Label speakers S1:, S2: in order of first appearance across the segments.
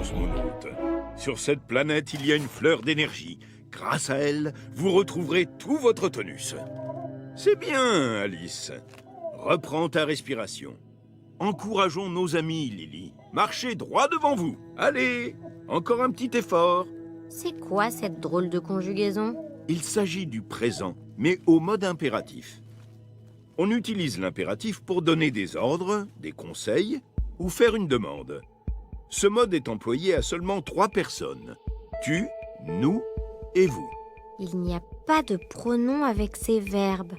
S1: Cosmonaute. Sur cette planète, il y a une fleur d'énergie. Grâce à elle, vous retrouverez tout votre tonus. C'est bien, Alice. Reprends ta respiration. Encourageons nos amis, Lily. Marchez droit devant vous. Allez, encore un petit effort.
S2: C'est quoi cette drôle de conjugaison?
S1: Il s'agit du présent, mais au mode impératif. On utilise l'impératif pour donner des ordres, des conseils ou faire une demande. Ce mode est employé à seulement 3 personnes. Tu, nous et vous.
S2: Il n'y a pas de pronom avec ces verbes.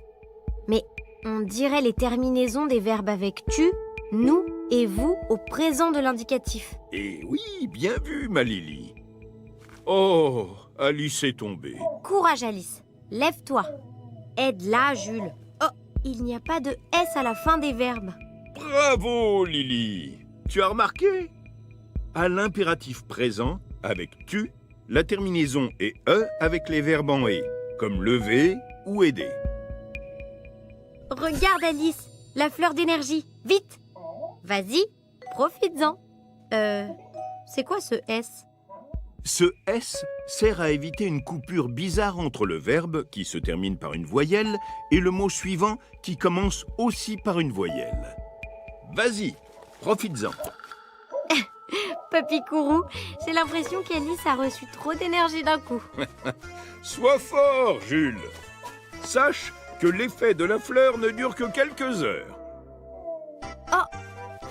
S2: Mais on dirait les terminaisons des verbes avec tu, nous et vous au présent de l'indicatif.
S1: Et oui, bien vu, ma Lily. Oh, Alice est tombée.
S2: Courage Alice, lève-toi. Aide-la Jules. Oh, il n'y a pas de S à la fin des verbes.
S1: Bravo, Lily. Tu as remarqué? À l'impératif présent, avec tu, la terminaison est E avec les verbes en et, comme lever ou aider.
S2: Regarde Alice, la fleur d'énergie, vite. Vas-y, profites-en. C'est quoi ce S?
S1: Ce S sert à éviter une coupure bizarre entre le verbe, qui se termine par une voyelle, et le mot suivant, qui commence aussi par une voyelle. Vas-y, profites-en.
S2: Papy Kourou, j'ai l'impression qu'Alice a reçu trop d'énergie d'un coup.
S1: Sois fort, Jules. Sache que l'effet de la fleur ne dure que quelques heures.
S2: Oh,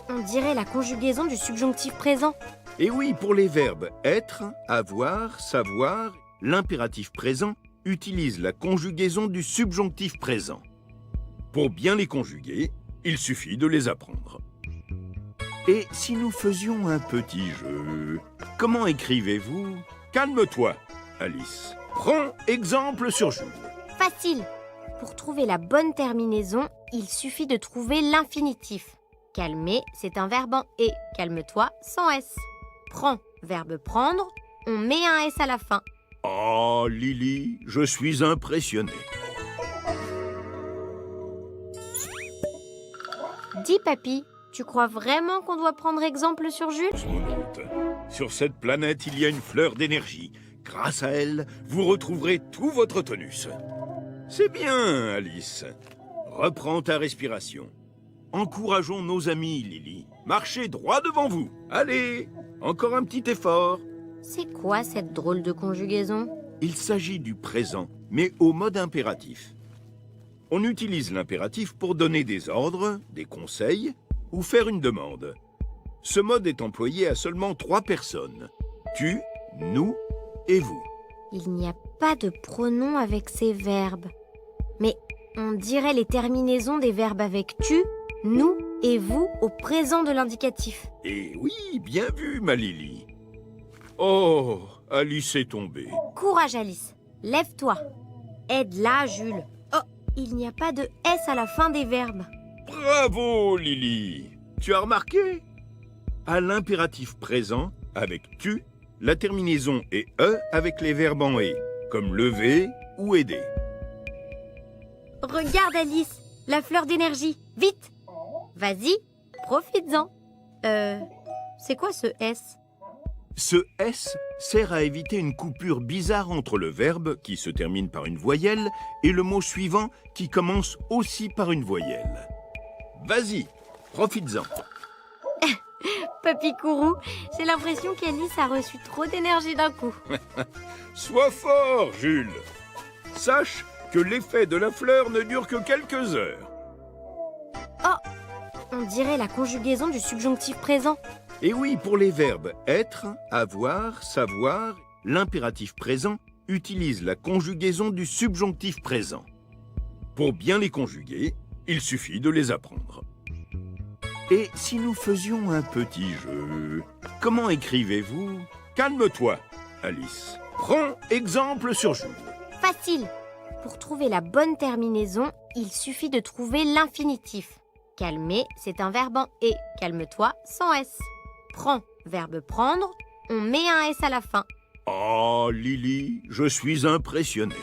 S2: on dirait la conjugaison du subjonctif présent.
S1: Et oui, pour les verbes être, avoir, savoir, l'impératif présent utilise la conjugaison du subjonctif présent. Pour bien les conjuguer, il suffit de les apprendre. Et si nous faisions un petit jeu? Comment écrivez-vous? Calme-toi, Alice. Prends exemple sur Jules.
S2: Facile. Pour trouver la bonne terminaison, il suffit de trouver l'infinitif. Calmer, c'est un verbe en et. Calme-toi sans S. Prends, verbe prendre, on met un S à la fin.
S1: Oh, Lily, je suis impressionné.
S2: Dis, papy, tu crois vraiment qu'on doit prendre exemple sur Jules?
S1: Cosmonaute. Sur cette planète, il y a une fleur d'énergie. Grâce à elle, vous retrouverez tout votre tonus. C'est bien, Alice. Reprends ta respiration. Encourageons nos amis, Lily. Marchez droit devant vous. Allez, encore un petit effort.
S2: C'est quoi cette drôle de conjugaison?
S1: Il s'agit du présent, mais au mode impératif. On utilise l'impératif pour donner des ordres, des conseils ou faire une demande. Ce mode est employé à seulement 3 personnes. Tu, nous et vous.
S2: Il n'y a pas de pronom avec ces verbes. Mais on dirait les terminaisons des verbes avec tu, nous et vous au présent de l'indicatif.
S1: Et oui, bien vu, ma Lily. Oh, Alice est tombée.
S2: Courage Alice, lève-toi. Aide-la Jules. Oh, il n'y a pas de S à la fin des verbes.
S1: Bravo, Lily. Tu as remarqué? À l'impératif présent, avec tu, la terminaison est E avec les verbes en et, comme lever ou aider.
S2: Regarde Alice, la fleur d'énergie, vite. Vas-y, profites-en. C'est quoi ce S?
S1: Ce S sert à éviter une coupure bizarre entre le verbe, qui se termine par une voyelle, et le mot suivant, qui commence aussi par une voyelle. Vas-y, profites-en.
S2: Papy Kourou, j'ai l'impression qu'Alice a reçu trop d'énergie d'un coup.
S1: Sois fort, Jules. Sache que l'effet de la fleur ne dure que quelques heures.
S2: Oh, on dirait la conjugaison du subjonctif présent.
S1: Et oui, pour les verbes être, avoir, savoir, l'impératif présent utilise la conjugaison du subjonctif présent. Pour bien les conjuguer, il suffit de les apprendre. Et si nous faisions un petit jeu? Comment écrivez-vous? Calme-toi, Alice. Prends exemple sur Jules.
S2: Facile. Pour trouver la bonne terminaison, il suffit de trouver l'infinitif. Calmer, c'est un verbe en et. Calme-toi sans S. Prends, verbe prendre, on met un S à la fin.
S1: Oh, Lily, je suis impressionné.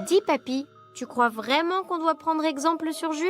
S2: Dis, papy, tu crois vraiment qu'on doit prendre exemple sur Jules?